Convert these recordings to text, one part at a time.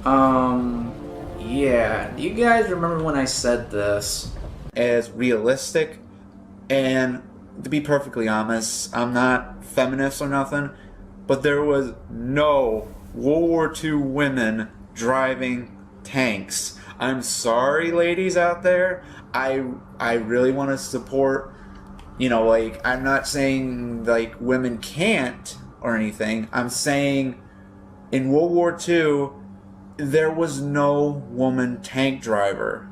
Yeah. Do you guys remember when I said this? As realistic. And to be perfectly honest, I'm not feminist or nothing, but there was no World War II women driving tanks. I'm sorry, ladies out there. I really want to support. Like I'm not saying like women can't or anything. I'm saying in World War II there was no woman tank driver.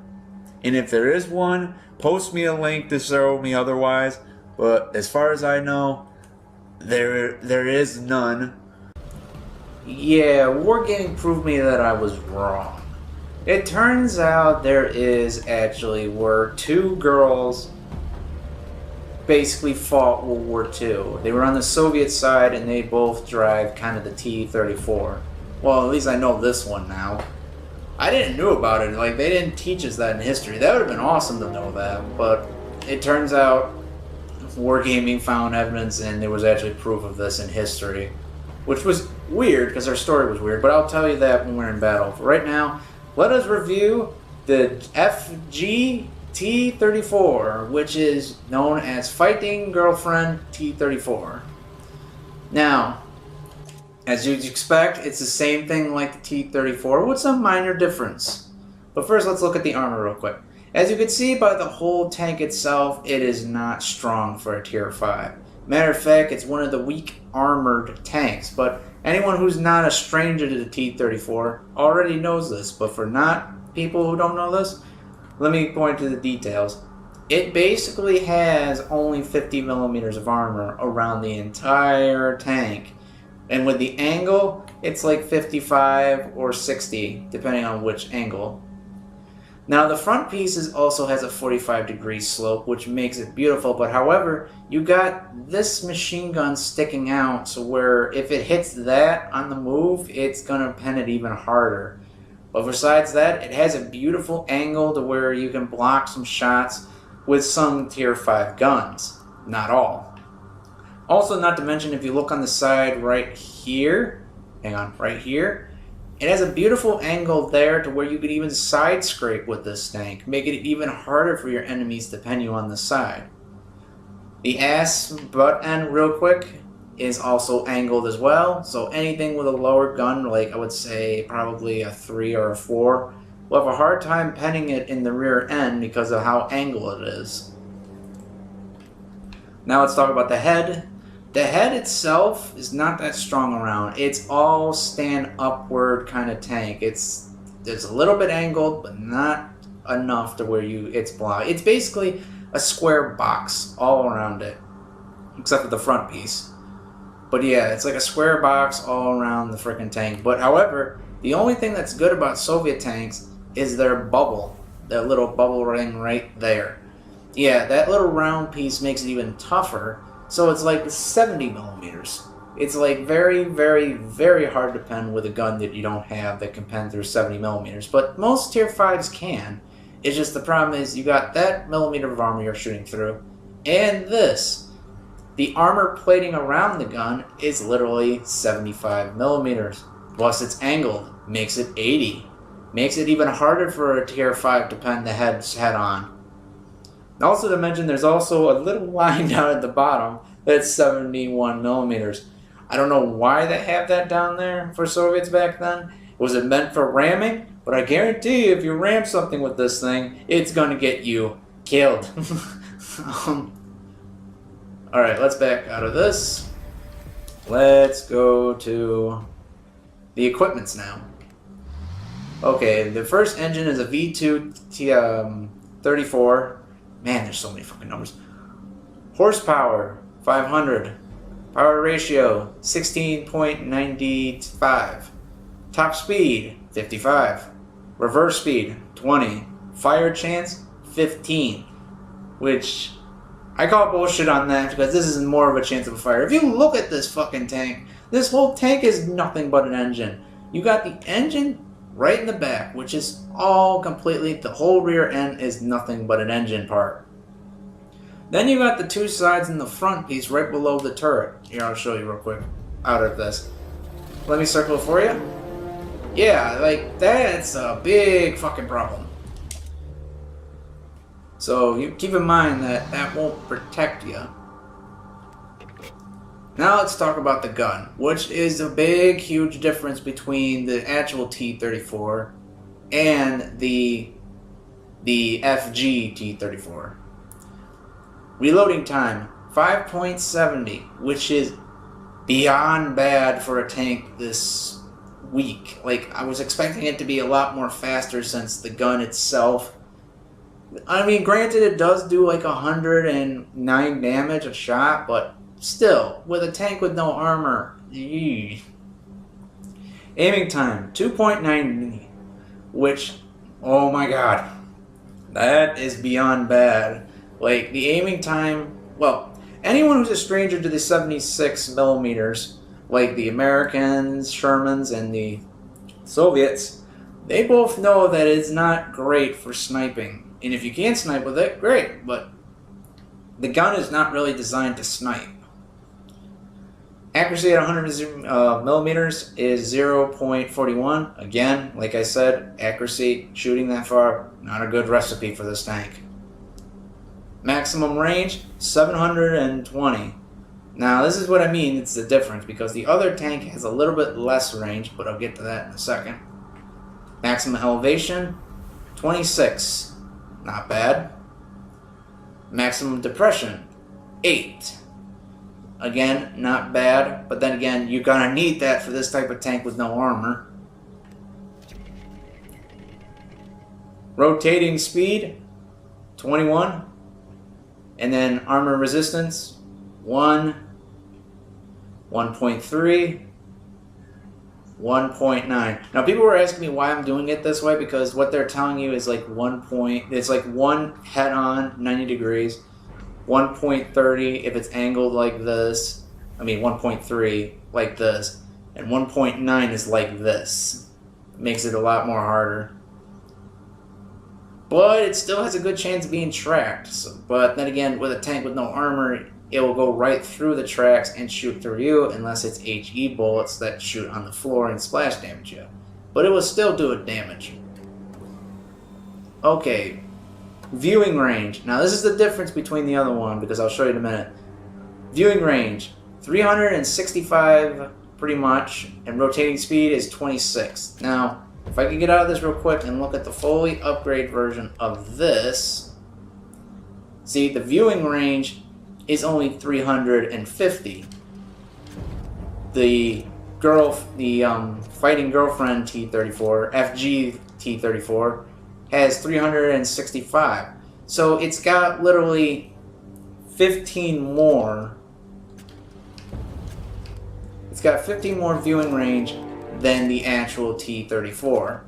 And if there is one, post me a link to show me otherwise. But as far as I know, there is none. Yeah, Wargaming proved me that I was wrong. It turns out there is actually were two girls basically fought World War II. They were on the Soviet side and they both drive kind of the T-34. Well, at least I know this one now. I didn't know about it. Like, they didn't teach us that in history. That would have been awesome to know that. But it turns out Wargaming found evidence and there was actually proof of this in history. Which was weird because our story was weird. But I'll tell you that when we're in battle. For right now, let us review the FG T-34, which is known as Fighting Girlfriend T-34. Now, as you'd expect, it's the same thing like the T-34 with some minor difference. But first, let's look at the armor real quick. As you can see by the whole tank itself, it is not strong for a Tier 5. Matter of fact, it's one of the weak armored tanks, but anyone who's not a stranger to the T-34 already knows this. But for not people who don't know this, let me point to the details. It basically has only 50 millimeters of armor around the entire tank. And with the angle, it's like 55 or 60, depending on which angle. Now the front piece also has a 45-degree slope, which makes it beautiful, but however, you got this machine gun sticking out, so where if it hits that on the move, it's gonna pen it even harder. But besides that, it has a beautiful angle to where you can block some shots with some Tier 5 guns. Not all. Also, not to mention, if you look on the side right here, right here, it has a beautiful angle there to where you could even side scrape with this tank, making it even harder for your enemies to pen you on the side. The ass butt end, real quick, is also angled as well, so anything with a lower gun, like I would say probably a 3 or a 4, will have a hard time penning it in the rear end because of how angled it is. Now let's talk about the head. The head itself is not that strong around. It's all stand upward kind of tank. It's a little bit angled, but not enough to where it's blocked. It's basically a square box all around it, except for the front piece. But yeah, it's like a square box all around the freaking tank. But however, the only thing that's good about Soviet tanks is their bubble. Their little bubble ring right there. Yeah, that little round piece makes it even tougher. So it's like 70 millimeters. It's like very, very, very hard to pen with a gun that you don't have that can pen through 70 millimeters. But most Tier 5s can. It's just the problem is you got that millimeter of armor you're shooting through. And this. The armor plating around the gun is literally 75 millimeters. Plus it's angled. Makes it 80. Makes it even harder for a Tier 5 to pen the head on. Also to mention, there's also a little line down at the bottom that's 71 millimeters. I don't know why they have that down there for Soviets back then. Was it meant for ramming? But I guarantee you, if you ram something with this thing, it's going to get you killed. Alright, let's back out of this. Let's go to the equipments now. Okay, the first engine is a V2 T-34. Man, there's so many fucking numbers. Horsepower, 500. Power ratio, 16.95. Top speed, 55. Reverse speed, 20. Fire chance, 15. Which, I call bullshit on that because this is more of a chance of a fire. If you look at this fucking tank, this whole tank is nothing but an engine. You got the engine right in the back, which is all completely, the whole rear end is nothing but an engine part. Then you got the two sides and the front piece right below the turret. Here, I'll show you real quick out of this. Let me circle it for you. Yeah, like, that's a big fucking problem. So you keep in mind that that won't protect you. Now let's talk about the gun, which is a big, huge difference between the actual T-34 and the FG T-34. Reloading time, 5.70, which is beyond bad for a tank this weak. Like, I was expecting it to be a lot more faster since the gun itself. I mean, granted, it does do like 109 damage a shot, but still, with a tank with no armor, eee. Aiming time, 2.9, which, oh my god, that is beyond bad. Like, the aiming time, well, anyone who's a stranger to the 76 millimeters, like the Americans, Shermans, and the Soviets, they both know that it's not great for sniping. And if you can snipe with it, great, but the gun is not really designed to snipe. Accuracy at 100 millimeters is 0.41. Again, like I said, accuracy, shooting that far, not a good recipe for this tank. Maximum range, 720. Now, this is what I mean, it's the difference, because the other tank has a little bit less range, but I'll get to that in a second. Maximum elevation, 26. Not bad. Maximum depression, 8. Again, not bad, but then again, you're gonna need that for this type of tank with no armor. Rotating speed, 21. And then armor resistance, 1, 1.3, 1.9. Now, people were asking me why I'm doing it this way, because what they're telling you is like it's like one head on, 90 degrees, 1.30 if it's angled like this, 1.3 like this, and 1.9 is like this. Makes it a lot more harder. But it still has a good chance of being tracked. But then again, with a tank with no armor, it will go right through the tracks and shoot through you, unless it's HE bullets that shoot on the floor and splash damage you. But it will still do it damage. Okay, viewing range. Now this is the difference between the other one, because I'll show you in a minute. Viewing range, 365 pretty much, and rotating speed is 26. Now, if I can get out of this real quick and look at the fully upgrade version of this, see, the viewing range is only 350. The fighting girlfriend T-34, FG T-34, has 365. So it's got literally 15 more. It's got 15 more viewing range than the actual T-34.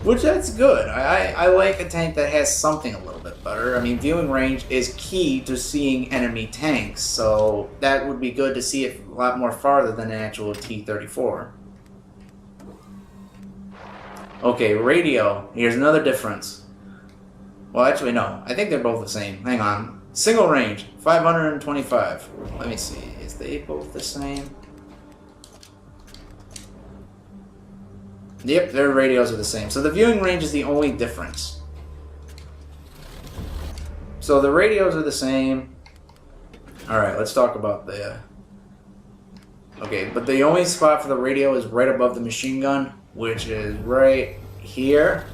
Which, that's good. I like a tank that has something a little bit better. Viewing range is key to seeing enemy tanks, so that would be good to see it a lot more farther than an actual T-34. Okay, radio. Here's another difference. Well, actually, no. I think they're both the same. Hang on. Single range, 525. Let me see. Is they both the same? Yep, their radios are the same. So the viewing range is the only difference. So the radios are the same. Alright, let's talk about the... Okay, but the only spot for the radio is right above the machine gun, which is right here.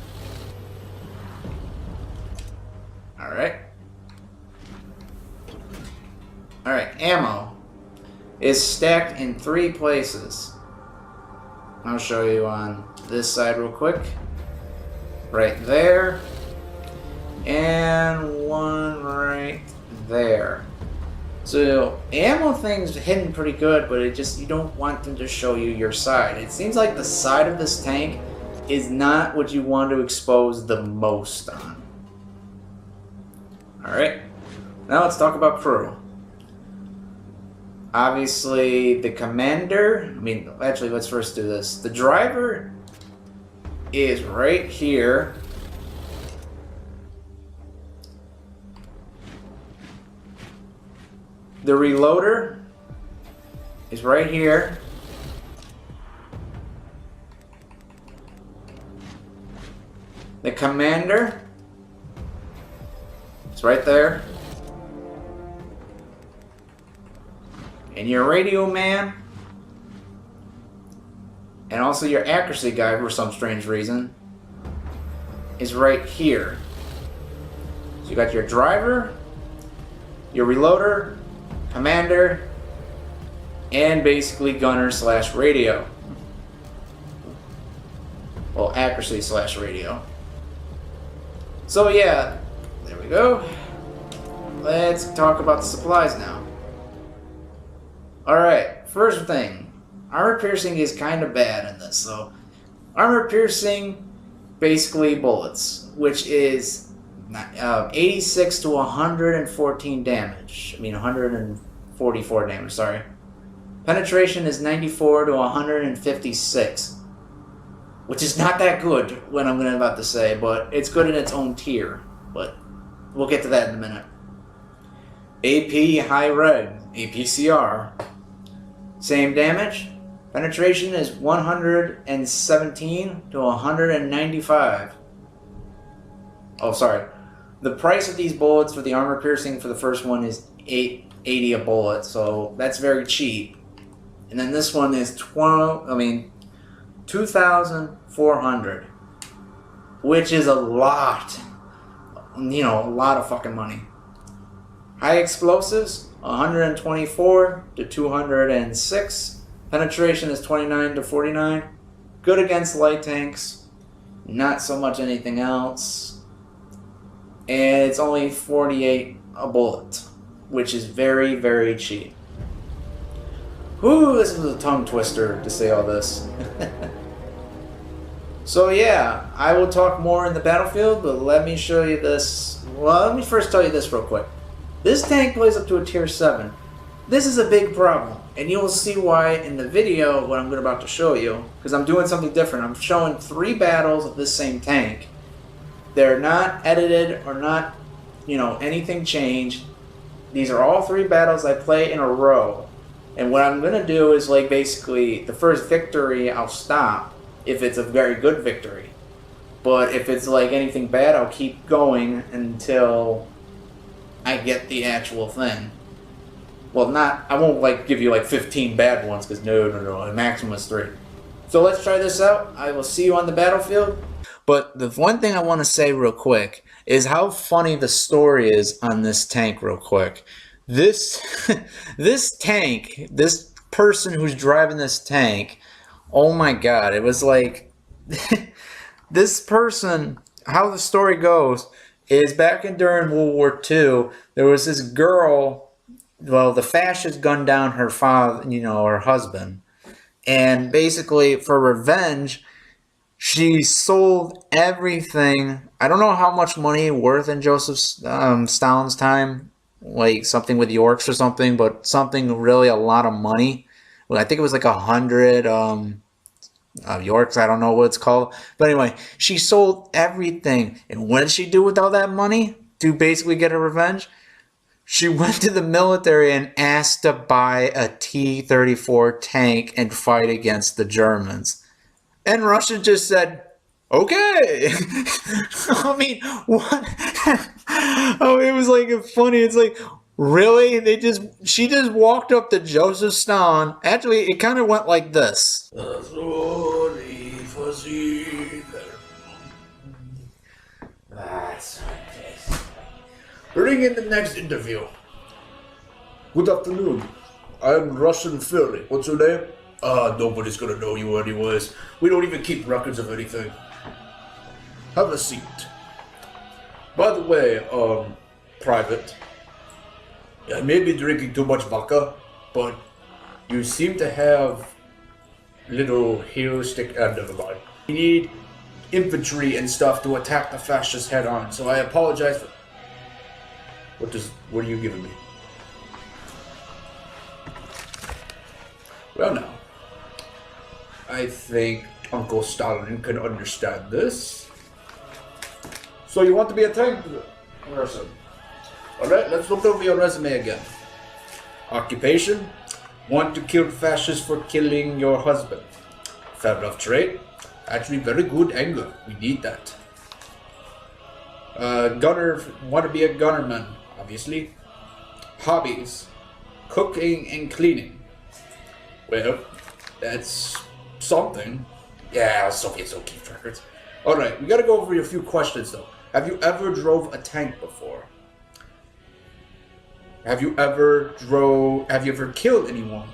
Alright. Alright, ammo is stacked in 3 places. I'll show you on this side real quick. Right there. And one right there. So, ammo thing's hidden pretty good, but you don't want them to show you your side. It seems like the side of this tank is not what you want to expose the most on. Alright. Now let's talk about crew. Obviously, the commander... actually, let's first do this. The driver is right here. The reloader is right here. The commander is right there. And your radio man, and also your accuracy guy for some strange reason, is right here. So you got your driver, your reloader, commander, and basically gunner slash radio. Well, accuracy slash radio. So yeah, there we go. Let's talk about the supplies now. Alright, first thing. Armor piercing is kind of bad in this. So, armor piercing, basically bullets, which is 86 to 114 damage. I mean 144 damage, sorry. Penetration is 94 to 156. Which is not that good, what I'm about to say, but it's good in its own tier. But we'll get to that in a minute. AP High Red, APCR. Same damage. Penetration is 117 to 195. Oh, sorry. The price of these bullets for the armor piercing for the first one is $880 a bullet, so that's very cheap. And then this one is 2,400, which is a lot. You know, a lot of fucking money. High explosives, 124 to 206. Penetration is 29 to 49. Good against light tanks. Not so much anything else. And it's only 48 a bullet, which is very, very cheap. Whew, this was a tongue twister to say all this. So yeah, I will talk more in the battlefield, but let me show you this. Well, let me first tell you this real quick. This tank plays up to a tier 7. This is a big problem, and you will see why in the video what I'm about to show you, because I'm doing something different. I'm showing 3 battles of this same tank. They're not edited or not, anything changed. These are all 3 battles I play in a row. And what I'm going to do is, basically, the first victory I'll stop if it's a very good victory. But if it's, anything bad, I'll keep going until I get the actual thing. Well, I won't, give you, 15 bad ones, because no, the maximum is 3. So let's try this out. I will see you on the battlefield. But the one thing I want to say real quick is how funny the story is on this tank real quick. This tank, this person who's driving this tank, oh my god, it was this person, how the story goes is back during World War II, there was this girl, well, the fascists gunned down her father, her husband, and basically for revenge, she sold everything. I don't know how much money worth in Joseph Stalin's time, something with Yorks or something, but something really a lot of money. Well, I think it was 100 Yorks. I don't know what it's called. But anyway, she sold everything. And what did she do with all that money to basically get her revenge? She went to the military and asked to buy a T-34 tank and fight against the Germans. And Russia just said, okay. I mean, what? Oh, it was funny. It's really? She just walked up to Joseph Stalin. Actually, it kind of went like this. That's it. Bring in the next interview. Good afternoon. I'm Russian Fury. What's your name? Nobody's gonna know you anyways. We don't even keep records of anything. Have a seat. By the way, Private, I may be drinking too much vodka, but you seem to have little hero stick. Never mind. We need infantry and stuff to attack the fascists head on, so I apologize for. What are you giving me? Well, now, I think Uncle Stalin can understand this. So you want to be a tank person? Alright, let's look over your resume again. Occupation? Want to kill fascists for killing your husband. Fair enough trait. Actually, very good anger. We need that. Gunner, want to be a gunnerman, obviously. Hobbies, cooking and cleaning. Well, that's something. Yeah, Soviets don't keep records. Alright, we gotta go over a few questions though. Have you ever drove a tank before? Have you ever killed anyone?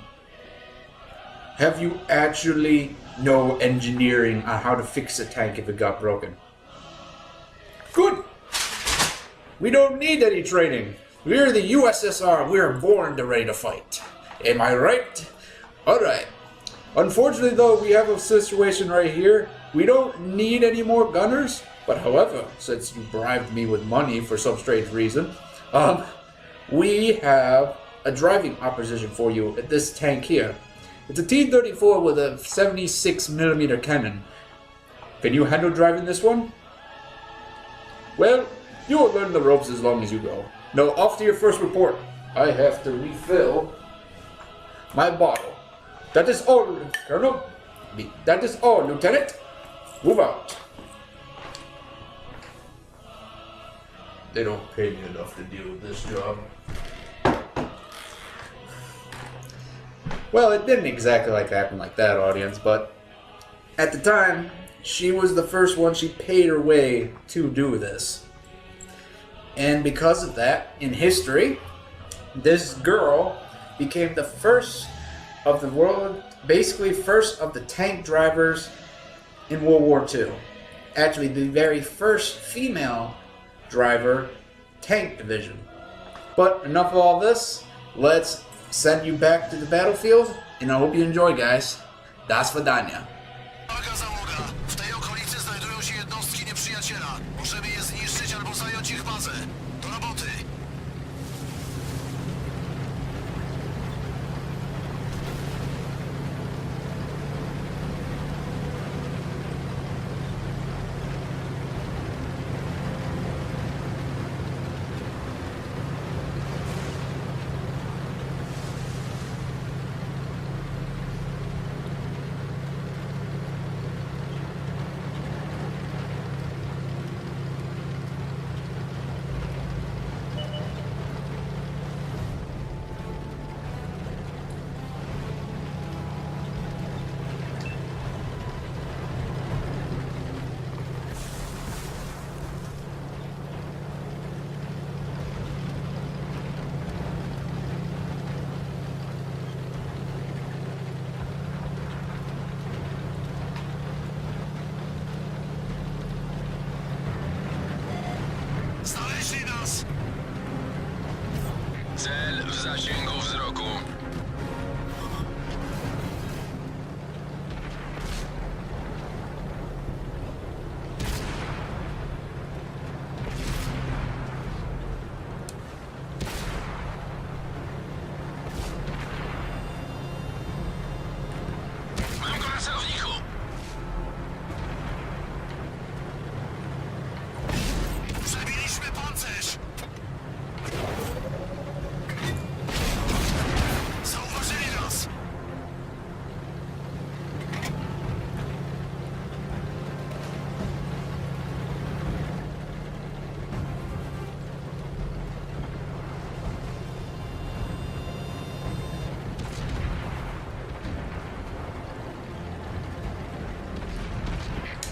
Have you actually know engineering on how to fix a tank if it got broken? Good! We don't need any training. We're the USSR. We're born to ready to fight. Am I right? Alright. Unfortunately though, we have a situation right here. We don't need any more gunners. But however, since you bribed me with money for some strange reason, we have a driving opposition for you at this tank here. It's a T-34 with a 76mm cannon. Can you handle driving this one? Well, you will learn the ropes as long as you go. Now, off to your first report. I have to refill my bottle. That is all, Colonel. That is all, Lieutenant. Move out. They don't pay me enough to deal with this job. Well, it didn't exactly happen like that, audience, but at the time, she was the first one. She paid her way to do this. And because of that, in history, this girl became the first of the world, basically first of the tank drivers in World War II. Actually, the very first female driver tank division. But enough of all this, let's send you back to the battlefield, and I hope you enjoy, guys. Das Vidania. Uwaga załoga! W tej okolicy znajdują się jednostki nieprzyjaciela. Możemy je zniszczyć albo zająć ich bazę. Do roboty! Znaleźli nas! Cel w zasięgu wzroku. Mam go na celowniku. Przebiliśmy pancerz! Zauważyli nas!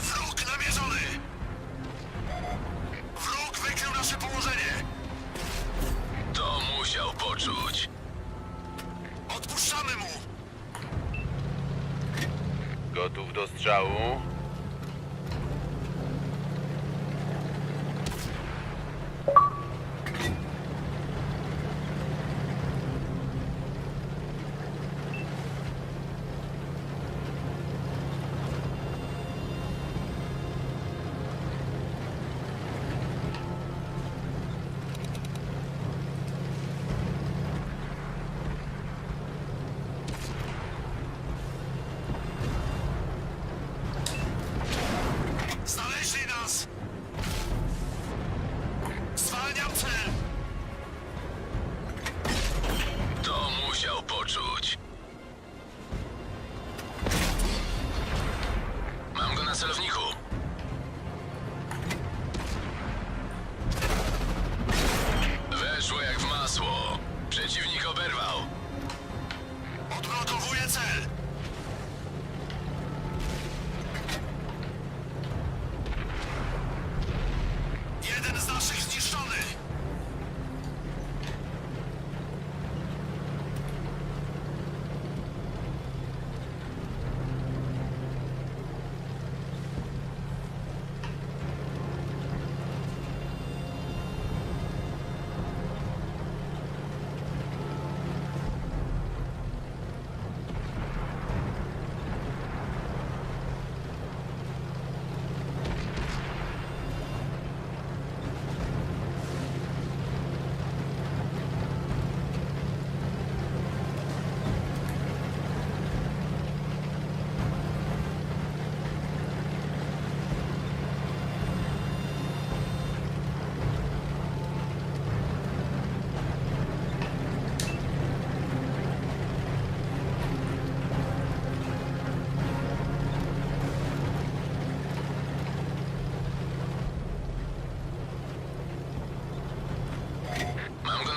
Wróg namierzony! Wróg wykrył nasze położenie! To musiał poczuć. Odpuszczamy mu! Gotów do strzału? Znaleźli nas! Zwalniam cel! To musiał poczuć. Mam go na celowniku.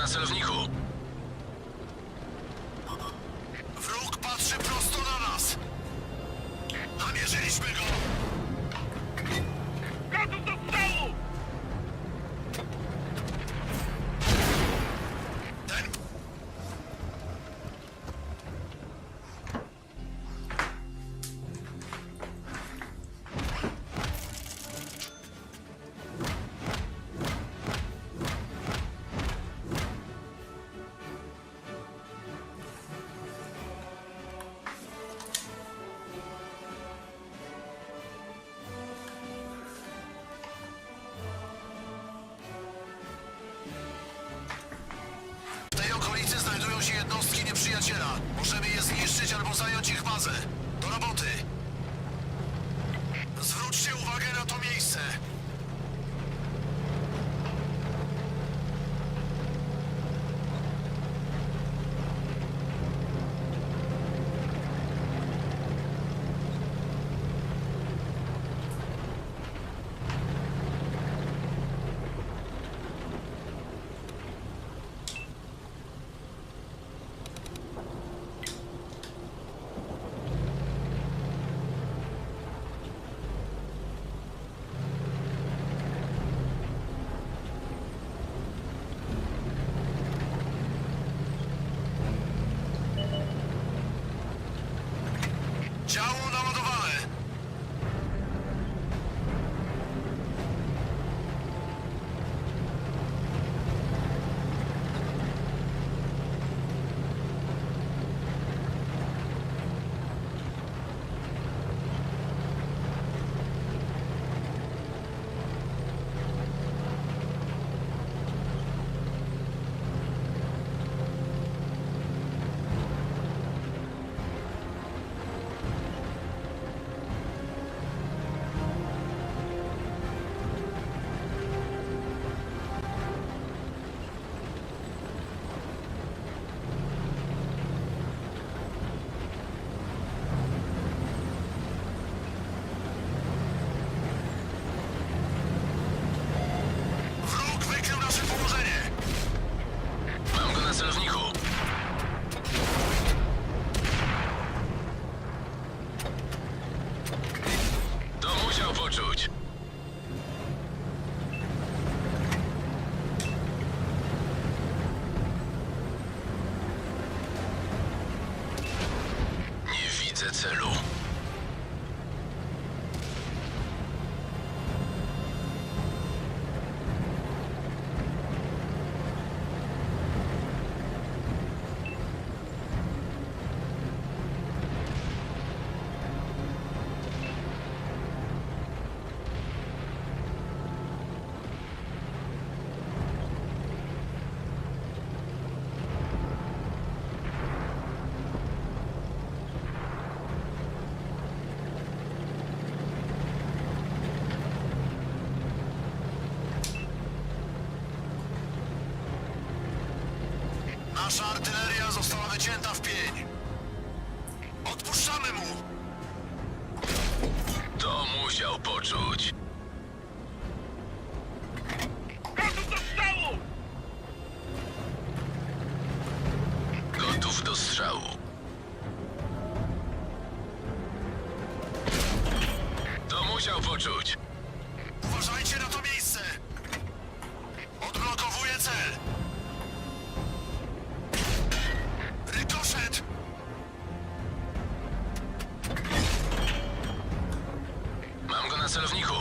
na celowniku. Wróg patrzy prosto na nas. Namierzyliśmy go. Gotów do strzału! Ten... W tej okolicy znajdują się jednostki nieprzyjaciela. Możemy je zniszczyć albo zająć ich bazę. Do roboty. Zwróćcie uwagę na to miejsce. Działo naładowane. Wróg wykrył nasze położenie. Mam go na celowniku. To musiał poczuć. Nie widzę celu. Nasza artyleria została wycięta w pień. Odpuszczamy mu. To musiał poczuć. Gotów do strzału! Gotów do strzału. To musiał poczuć. Uważajcie na to miejsce. Odblokowuję cel. Rykoszet! Mam go na celowniku.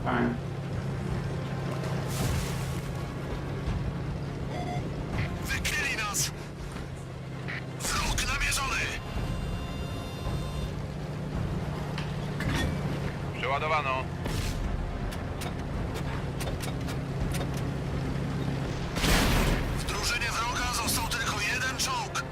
Fine. Wykryto Przeładowano. W drużynie wroga został tylko jeden czołg.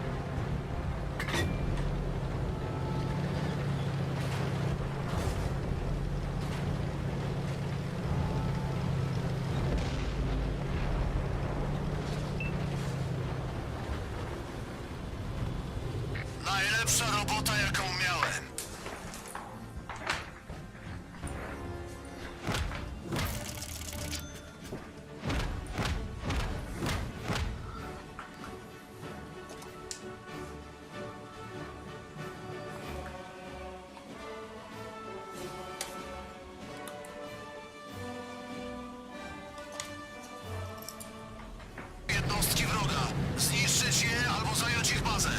Najlepsza robota, jaką miałem. Jednostki wroga. Zniszczyć je albo zająć ich bazę.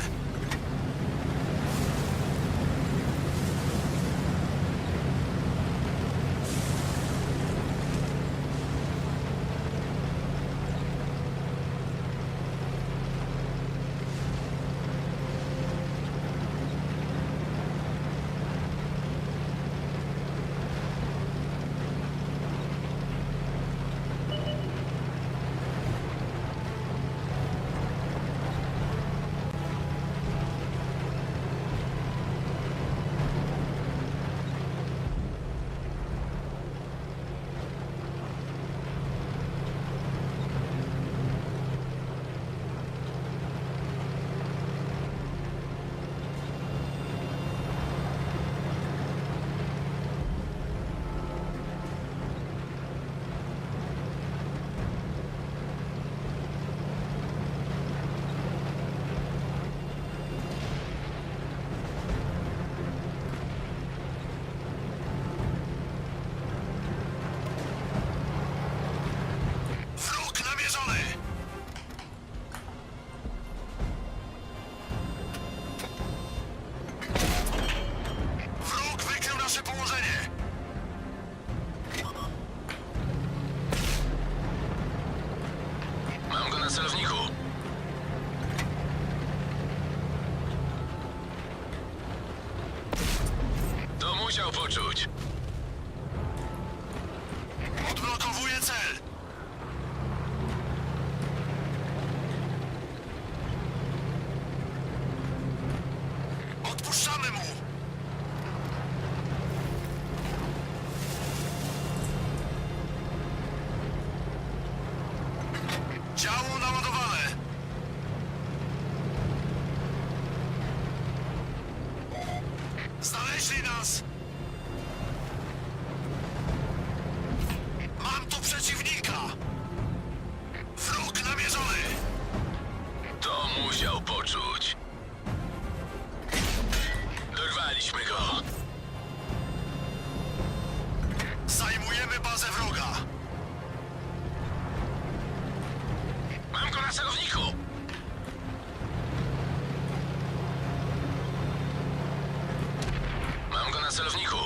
Wróg namierzony! Wróg wykrył nasze położenie! Mam go na celowniku. To musiał poczuć. Odblokowuję cel! Odpuszczamy mu! Działo naładowane! Znaleźli nas! Mam tu przeciwnika! Wróg namierzony! To musiał poczuć. Dorwaliśmy go. Zajmujemy bazę wroga! Mam go na celowniku. Mam go na celowniku.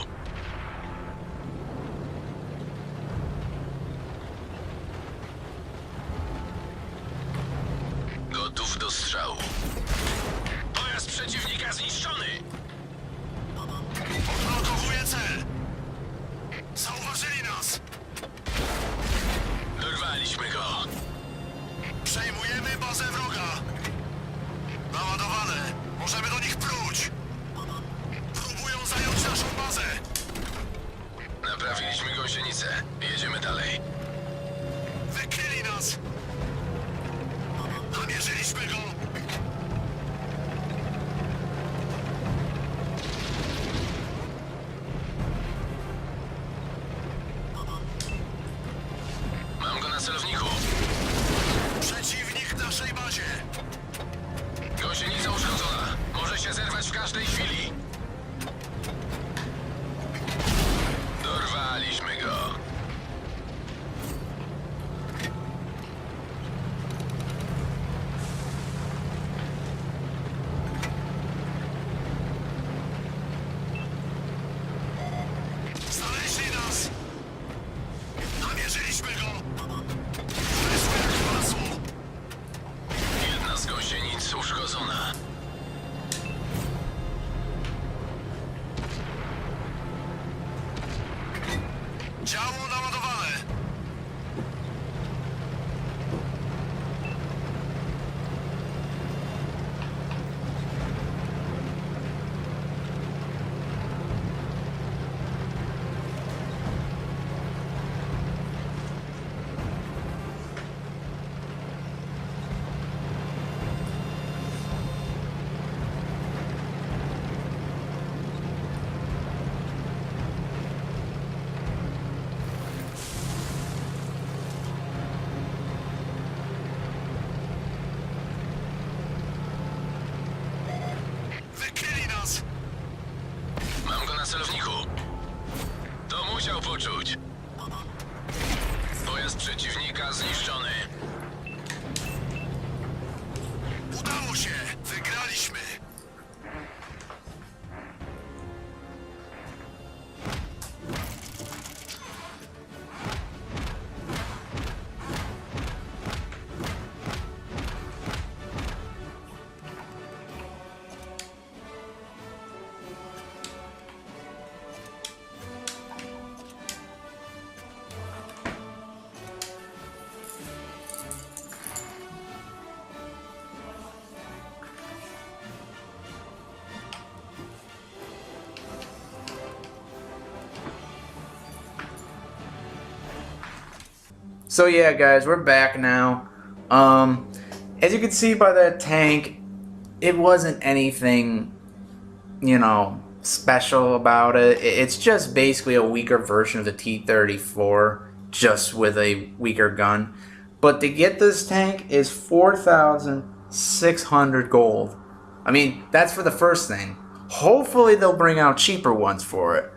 Gotów do strzału. Pojazd przeciwnika zniszczony. Odblokowuję cel! Zauważyli nas! Dorwaliśmy go. Przejmujemy bazę wroga! Naładowane! Możemy do nich pluć! Próbują zająć naszą bazę! Naprawiliśmy gąsienicę. Jedziemy dalej. Wykryli nas! Namierzyliśmy go! Mam go na celowniku. Przeciwnik w naszej bazie! Gąsienica uszkodzona. Może się zerwać w każdej chwili. Dorwaliśmy go. Znaleźli nas! Namierzyliśmy go! Wyszło jak masło! Jedna z gąsienic uszkodzona. Działo naładowane. Wykryli nas. Mam go na celowniku. To musiał poczuć. Pojazd przeciwnika zniszczony. Udało się. Wygraliśmy. So yeah, guys, we're back now. As you can see by that tank, it wasn't anything, you know, special about it. It's just basically a weaker version of the T-34, just with a weaker gun. But to get this tank is 4,600 gold. I mean, that's for the first thing. Hopefully they'll bring out cheaper ones for it.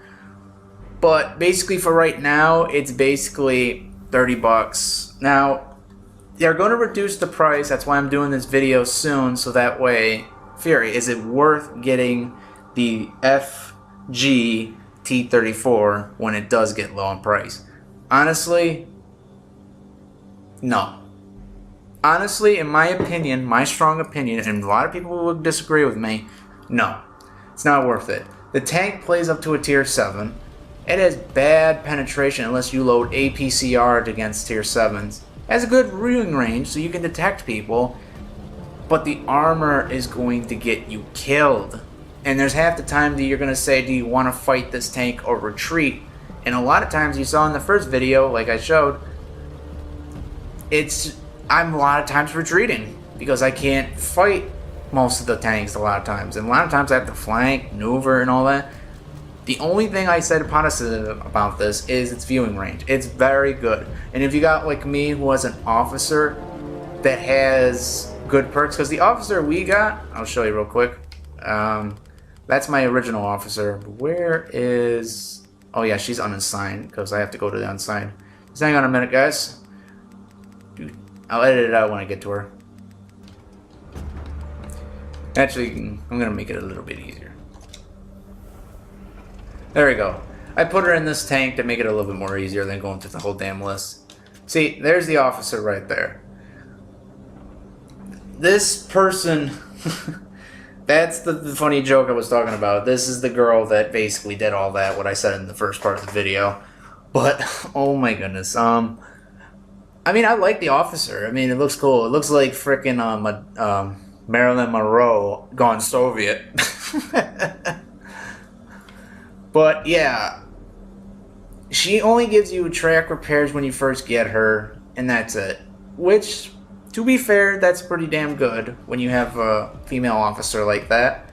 But basically for right now, it's basically 30 bucks. Now, they're going to reduce the price. That's why I'm doing this video soon, so that way, Fury, is it worth getting the FG T-34 when it does get low in price? Honestly, no. Honestly, in my opinion, my strong opinion, and a lot of people will disagree with me, no. It's not worth it. The tank plays up to a tier 7. It has bad penetration unless you load APCR against tier 7s. It has a good viewing range so you can detect people, but the armor is going to get you killed. And there's half the time that you're going to say, do you want to fight this tank or retreat? And a lot of times you saw in the first video, like I showed, I'm a lot of times retreating because I can't fight most of the tanks a lot of times. And a lot of times I have to flank, maneuver, and all that. The only thing I said positive about this is its viewing range. It's very good. And if you got like me who was an officer that has good perks, because the officer we got, I'll show you real quick. That's my original officer. Where is... Oh yeah, she's unassigned because I have to go to the unsigned. Just hang on a minute, guys. I'll edit it out when I get to her. Actually, I'm going to make it a little bit easier. There we go. I put her in this tank to make it a little bit more easier than going through the whole damn list. See, there's the officer right there. This person... That's the funny joke I was talking about. This is the girl that basically did all that, what I said in the first part of the video. But, oh my goodness. I mean, I like the officer. I mean, it looks cool. It looks like frickin' Marilyn Monroe gone Soviet. But yeah, she only gives you track repairs when you first get her, and that's it. Which, to be fair, that's pretty damn good when you have a female officer like that.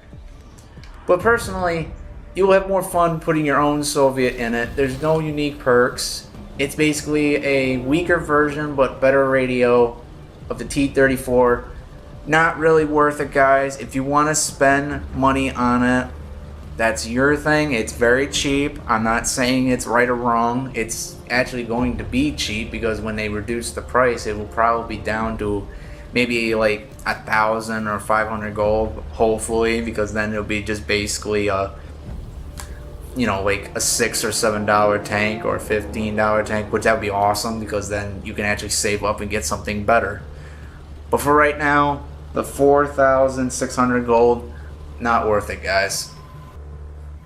But personally, you'll have more fun putting your own Soviet in it. There's no unique perks. It's basically a weaker version but better radio of the T-34. Not really worth it, guys. If you want to spend money on it, that's your thing. It's very cheap. I'm not saying it's right or wrong. It's actually going to be cheap because when they reduce the price, it will probably be down to maybe like 1,000 or 500 gold, hopefully, because then it'll be just basically a, you know, like a $6 or $7 tank or a $15 tank, which that would be awesome because then you can actually save up and get something better. But for right now, the 4,600 gold, not worth it, guys.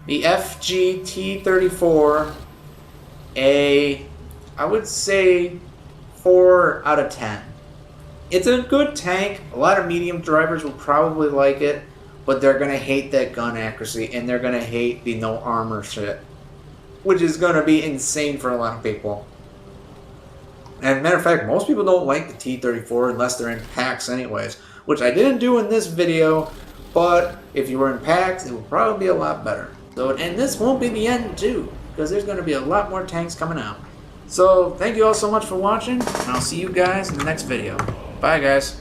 The FG T-34 I would say 4 out of 10. It's a good tank. A lot of medium drivers will probably like it, but they're going to hate that gun accuracy, and they're going to hate the no armor shit, which is going to be insane for a lot of people. And matter of fact, most people don't like the T-34 unless they're in packs anyways, which I didn't do in this video, but if you were in packs, it would probably be a lot better. So, and this won't be the end too, because there's going to be a lot more tanks coming out. So, thank you all so much for watching, and I'll see you guys in the next video. Bye, guys.